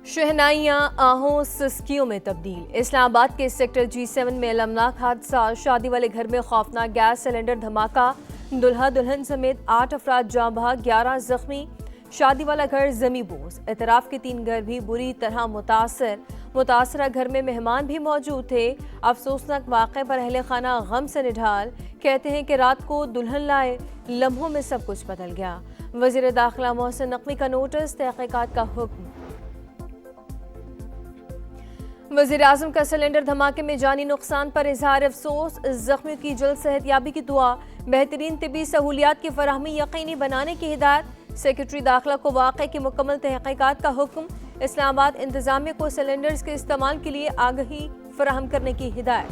शहनाइयां आहों सिस्कियों में तब्दील। इस्लामाबाद के सेक्टर G7 में अलमनाक हादसा। शादी वाले घर में खौफनाक गैस सिलेंडर धमाका। दुल्हा दुल्हन समेत 8 अफराद जाँ बहक, 11 जख्मी। शादी वाला घर जमी बोस। इतराफ के 3 घर भी बुरी तरह मुतासरा घर में मेहमान भी मौजूद थे। अफसोसनाक वाक़े पर अहले खाना गम से निढाल। कहते हैं कि रात को दुल्हन लाए, लम्हों में सब कुछ बदल गया। वज़ीर दाखिला मोहसिन नकवी का नोटिस, तहक़ीक़ात का हुक्म। वज़ीर आज़म का सिलेंडर धमाके में जानी नुकसान पर इजहार अफसोस। जख्मियों की जल्द सेहतयाबी की दुआ। बेहतरीन तिबी सहूलियात की फराहमी यकीनी बनाने की हिदायत। सेक्रेटरी दाखिला को वाक़े की मुकम्मल तहक़ीक़ात का हुक्म। इस्लामाबाद इंतज़ामिया को सिलेंडर्स के इस्तेमाल के लिए आगाही फराहम करने की हिदायत।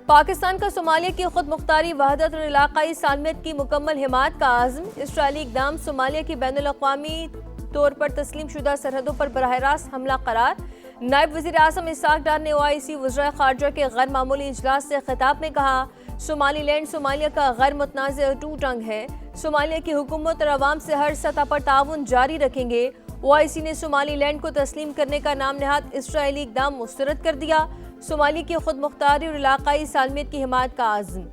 पाकिस्तान का सोमालिया की खुद मुख्तारी, वहदत और इलाक़ाई सालमियत की मुकम्मल हिमायत का आज़म। इसराइली इक़दाम सोमालिया की बैनुल-अक़वामी तौर पर तस्लीम शुदा सरहदों पर बराह रास्त हमला करार। नायब वज़ीर आज़म इसाक डार ने OIC वज़ीर ख़ारजा के गैर मामूली इजलास से खिताब में कहा, सोमालीलैंड सोमालिया का गैर मुतनाज़ टूट अंग है। सोमालिया की हुकूमत और अवाम से हर सतह पर ताउन जारी रखेंगे। OIC ने सोमालीलैंड को तस्लीम करने का नाम नहाद इसराइली इक़दाम मुस्तरद कर दिया। सोमाली की खुद मुख्तारी और इलाक़ाई सालमियत की हिमायत का आज़म।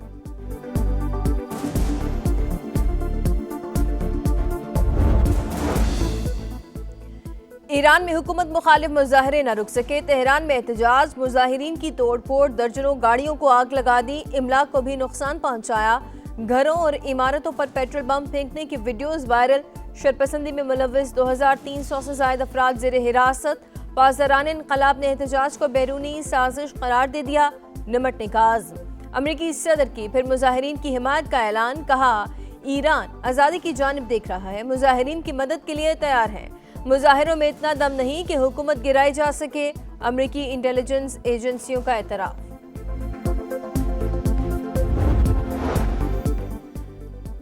ईरान में हुकूमत मुखालिफ मुजाहरे न रुक सके। तेहरान में एहतजाज, मुजाहिरीन की तोड़ फोड़, दर्जनों गाड़ियों को आग लगा दी, इमलाक को भी नुकसान पहुंचाया। घरों और इमारतों पर पेट्रोल बम फेंकने की वीडियोस वायरल। शरपसंदी में मुलव्विस 2300 से ज्यादा अफराद ज़ेर हिरासत। पासदारान इनकलाब ने एहतजाज को बैरूनी साजिश करार दे दिया। निमटने का आज़म। अमरीकी सदर की फिर मुजाहिरीन की हिमायत का ऐलान। कहा, ईरान आज़ादी की जानिब देख रहा है, मुजाहिरीन की मदद के लिए तैयार है। मुजाहिरों में इतना दम नहीं कि हुकूमत गिराई जा सके। अमरीकी इंटेलिजेंस एजेंसियों का एतराफ़।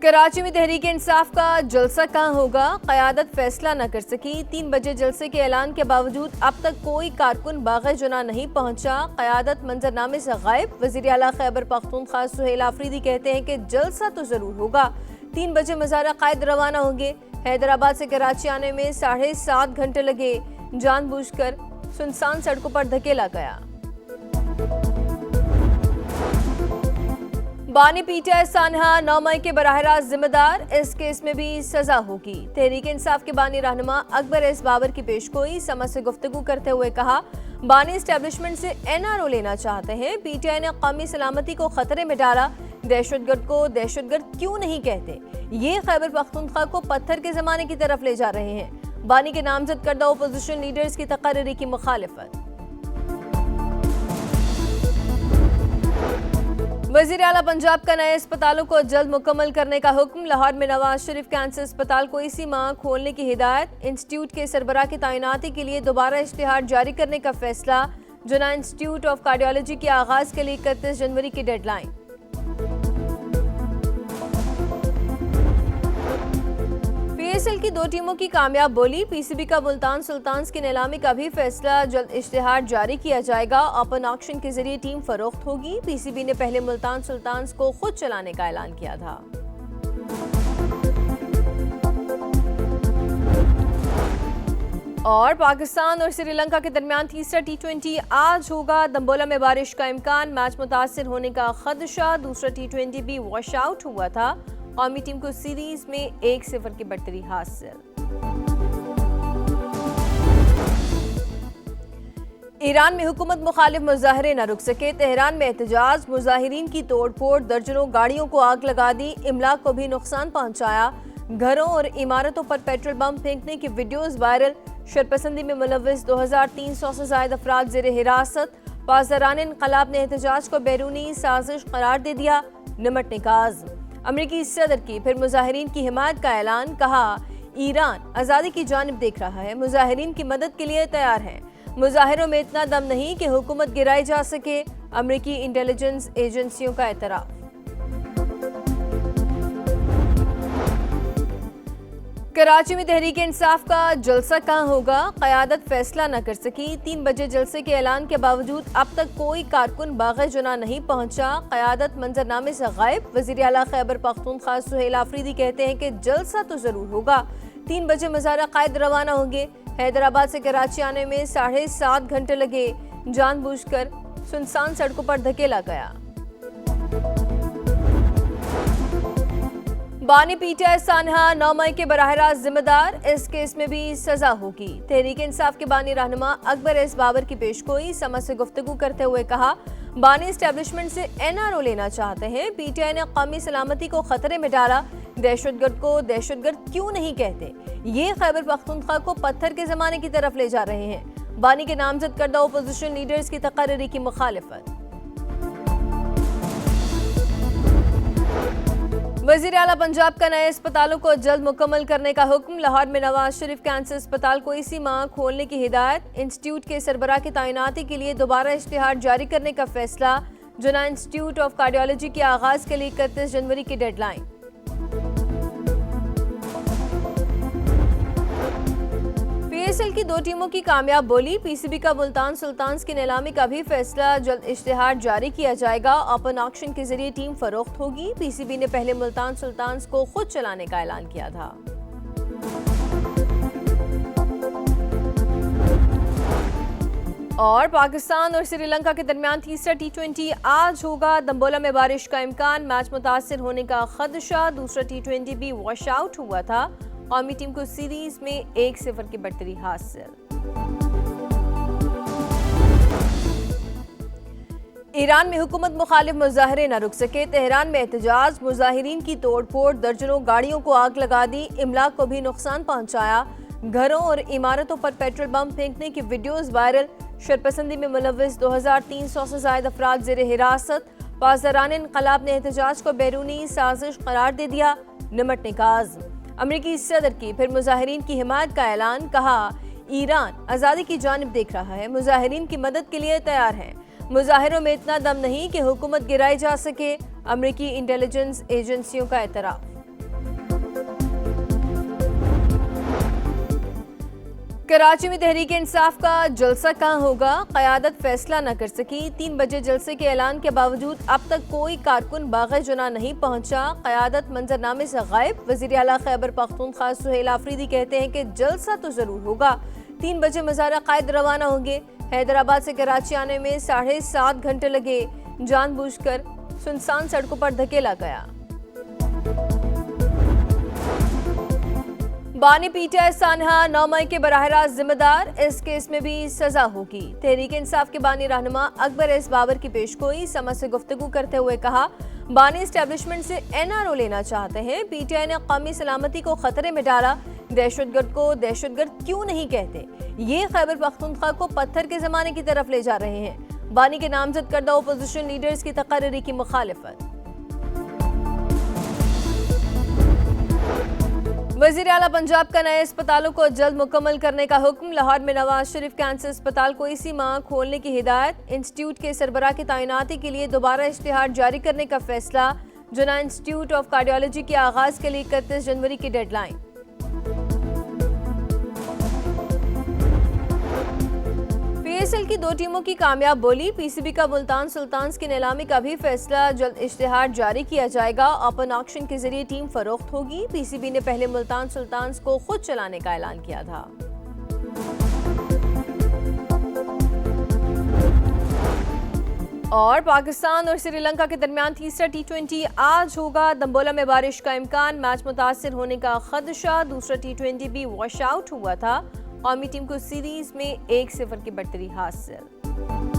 कराची में तहरीक इंसाफ का जलसा कहाँ होगा? क़यादत फैसला न कर सकी। 3 बजे जलसे के ऐलान के बावजूद अब तक कोई कारकुन बाग़ जना नहीं पहुंचा। क़यादत मंजरनामे से गायब। वज़ीर आला खैबर पख्तूनख्वा सुहेल आफरीदी कहते हैं कि जलसा तो जरूर होगा। 3 बजे मज़ारा क़ायद रवाना होंगे। हैदराबाद से कराची आने में 7.5 घंटे लगे। जानबूझकर सुनसान सड़कों पर धकेला गया। बानी पीटा सानहा 9 मई के बराह रास्त जिम्मेदार। इस केस में भी सजा होगी। तहरीक इंसाफ के बानी रहनुमा अकबर एस बाबर की पेशगोई। समा से गुफ्तगू करते हुए कहा, बानी एस्टेब्लिशमेंट से NRO लेना चाहते हैं। PTI ने कौमी सलामती को खतरे में डाला। दहशतगर्द को दहशतगर्द क्यों नहीं कहते? ये खैबर पख्तूनख्वा को पत्थर के जमाने की तरफ ले जा रहे हैं। बानी के नामजद करदा ओपोजिशन लीडर्स की तकर्री की मुखालिफत। वज़ीर आला पंजाब का नए अस्पतालों को जल्द मुकम्मल करने का हुक्म। लाहौर में नवाज शरीफ कैंसर अस्पताल को इसी माह खोलने की हिदायत। इंस्टीट्यूट के सरबराह की तैनाती के लिए दोबारा इश्तिहार जारी करने का फैसला। जना इंस्टीट्यूट ऑफ कार्डियोलॉजी के आगाज के लिए 31 जनवरी की डेडलाइन। PSL की 2 टीमों की कामयाब बोली। PCB का मुल्तान सुल्तान्स की नीलामी का भी फैसला। जल्द इश्तिहार जारी किया जाएगा। ओपन ऑक्शन के जरिए टीम फरोख्त होगी। PCB ने पहले मुल्तान सुल्तान्स को खुद चलाने का ऐलान किया था। और पाकिस्तान और श्रीलंका के दरमियान तीसरा T20 आज होगा। दंबोला में बारिश का इम्कान, मैच मुतासिर होने का खदशा। दूसरा T20 भी वॉश आउट हुआ था। कौमी टीम को सीरीज में 1-0 की बढ़तरी हासिल। ईरान में हुकूमत मुखालिफ मुजाहरे न रुक सके। तेहरान में एहतजाज, मुजाहिरीन की तोड़ फोड़, दर्जनों गाड़ियों को आग लगा दी, इमलाक को भी नुकसान पहुंचाया। घरों और इमारतों पर पेट्रोल बम फेंकने की वीडियोस वायरल। शरपसंदी में मुलव्विस 2300 से ज्यादा अफराद ज़ेर हिरासत। पासदारान इनकलाब ने एहतजाज को बैरूनी साजिश करार दे दिया। निमटने का आज़म। अमरीकी सदर की फिर मुजाहिरीन की हिमायत का ऐलान। कहा, ईरान आज़ादी की जानिब देख रहा है, मुजाहिरीन की मदद के लिए तैयार है। मुजाहिरों में इतना दम नहीं कि हुकूमत गिराई जा सके। अमरीकी इंटेलिजेंस एजेंसियों का एतराफ़। कराची में तहरीक इंसाफ का जलसा कहाँ होगा, क़यादत फैसला न कर सकी। 3 बजे जलसे के ऐलान के बावजूद अब तक कोई कारकुन बाग़ जुना नहीं पहुंचा। क़यादत मंजरनामे से गायब। वज़ीर आला खैबर पख्तूनख्वा सुहेल आफरीदी कहते हैं कि जलसा तो जरूर होगा। 3 बजे मज़ारा कायद रवाना होंगे। हैदराबाद से कराची आने में 7.5 घंटे लगे। जानबूझकर सुनसान सड़कों पर धकेला गया। बानी पीटीआई सानहा 9 मई के बराह रास्त जिम्मेदार। इस केस में भी सजा होगी। तहरीक इंसाफ के बानी रहनुमा अकबर एस बाबर की पेशगोई। समा से गुफ्तगू करते हुए कहा, बानी एस्टेब्लिशमेंट से एनआरओ लेना चाहते हैं। पीटीआई ने कौमी सलामती को खतरे में डाला। दहशतगर्द को दहशतगर्द क्यों नहीं कहते, ये खैबर पख्तूनख्वा को पत्थर के जमाने की तरफ ले जा रहे हैं। बानी के नामजद करदा ओपोजिशन लीडर्स की तकर्री की मुखालिफत। वज़ीर आला पंजाब का नए अस्पतालों को जल्द मुकम्मल करने का हुक्म। लाहौर में नवाज शरीफ कैंसर अस्पताल को इसी माह खोलने की हिदायत। इंस्टीट्यूट के सरबराह की तैनाती के लिए दोबारा इश्तिहार जारी करने का फैसला। जुना इंस्टीट्यूट ऑफ कार्डियोलॉजी के आगाज के लिए 31 जनवरी की डेडलाइन। पीएसएल की 2 टीमों की कामयाब बोली। पीसीबी का मुल्तान सुल्तान्स की नीलामी का भी फैसला। जल्द इश्तिहार जारी किया जाएगा। ओपन ऑक्शन के जरिए टीम फरोख्त होगी। पीसीबी ने पहले मुल्तान सुल्तान्स को खुद चलाने का ऐलान किया था। और पाकिस्तान और श्रीलंका के दरमियान तीसरा T20 आज होगा। दंबोला में बारिश का इम्कान। मैच मुतासिर होने का खदशा। दूसरा T20 भी वॉश आउट हुआ था। कौमी टीम को सीरीज में 1-0 की बढ़तरी हासिल। ईरान में हुकूमत मुखालिफ मुजाहरे न रुक सके। तेहरान में एहतजाज। मुजाहिरीन की तोड़फोड़। दर्जनों गाड़ियों को आग लगा दी। इमलाक को भी नुकसान पहुंचाया। घरों और इमारतों पर पेट्रोल बम फेंकने की वीडियोज वायरल। शरपसंदी में मुलव्विस 2300 से ज्यादा अफराद जेर हिरासत। पासदारान इनकलाब ने एहतजाज को बैरूनी साजिश करार दे दिया। निमटने का आज़म। अमेरिकी सदर की फिर मुजाहिरीन की हिमायत का ऐलान। कहा, ईरान आज़ादी की जानिब देख रहा है। मुजाहिरीन की मदद के लिए तैयार है। मुजाहिरों में इतना दम नहीं कि हुकूमत गिराई जा सके। अमेरिकी इंटेलिजेंस एजेंसियों का एतराफ। कराची में तहरीक इंसाफ का जलसा कहाँ होगा, क़यादत फैसला न कर सकी। 3 बजे जलसे के ऐलान के बावजूद अब तक कोई कारकुन बाग़ जुना नहीं पहुंचा। क़यादत मंजरनामे से गायब। वज़ीर आला खैबर पख्तूनख्वा सुहेल आफरीदी कहते हैं कि जलसा तो जरूर होगा। 3 बजे मज़ारा कायद रवाना होंगे। हैदराबाद से कराची आने में 7.5 घंटे लगे। जानबूझकर सुनसान सड़कों पर धकेला गया। बानी पीटीआई सानहा 9 मई के बराह रास्त जिम्मेदार। इस केस में भी सजा होगी। तहरीक इंसाफ के बानी रहनुमा अकबर एस बाबर की पेशगोई। समा से गुफ्तगू करते हुए कहा, बानी एस्टेब्लिशमेंट से एनआरओ लेना चाहते हैं। पीटीआई ने कौमी सलामती को खतरे में डाला। दहशतगर्द को दहशतगर्द क्यों नहीं कहते, ये खैबर पख्तूनख्वा को पत्थर के जमाने की तरफ ले जा रहे हैं। बानी के नामजद करदा ओपोजिशन लीडर्स की तकर्री की मुखालिफत। वज़ीर आला पंजाब का नए अस्पतालों को जल्द मुकम्मल करने का हुक्म। लाहौर में नवाज शरीफ कैंसर अस्पताल को इसी माह खोलने की हिदायत। इंस्टीट्यूट के सरबराह की तैनाती के लिए दोबारा इश्तिहार जारी करने का फैसला। जुना इंस्टीट्यूट ऑफ कार्डियोलॉजी के आगाज के लिए 31 जनवरी की डेडलाइन। पीएसएल की 2 टीमों की कामयाब बोली। पीसीबी का मुल्तान सुल्तान्स की नीलामी का भी फैसला। जल्द इश्तिहार जारी किया जाएगा। ओपन ऑक्शन के जरिए टीम फरोख्त होगी। पीसीबी ने पहले मुल्तान सुल्तान्स को खुद चलाने का ऐलान किया था। और पाकिस्तान और श्रीलंका के दरमियान तीसरा T20 आज होगा। दंबोला में बारिश का इम्कान। मैच मुतासिर होने का खदशा। दूसरा T20 भी वॉश आउट हुआ था। कौमी टीम को सीरीज में 1-0 की बढ़तरी हासिल।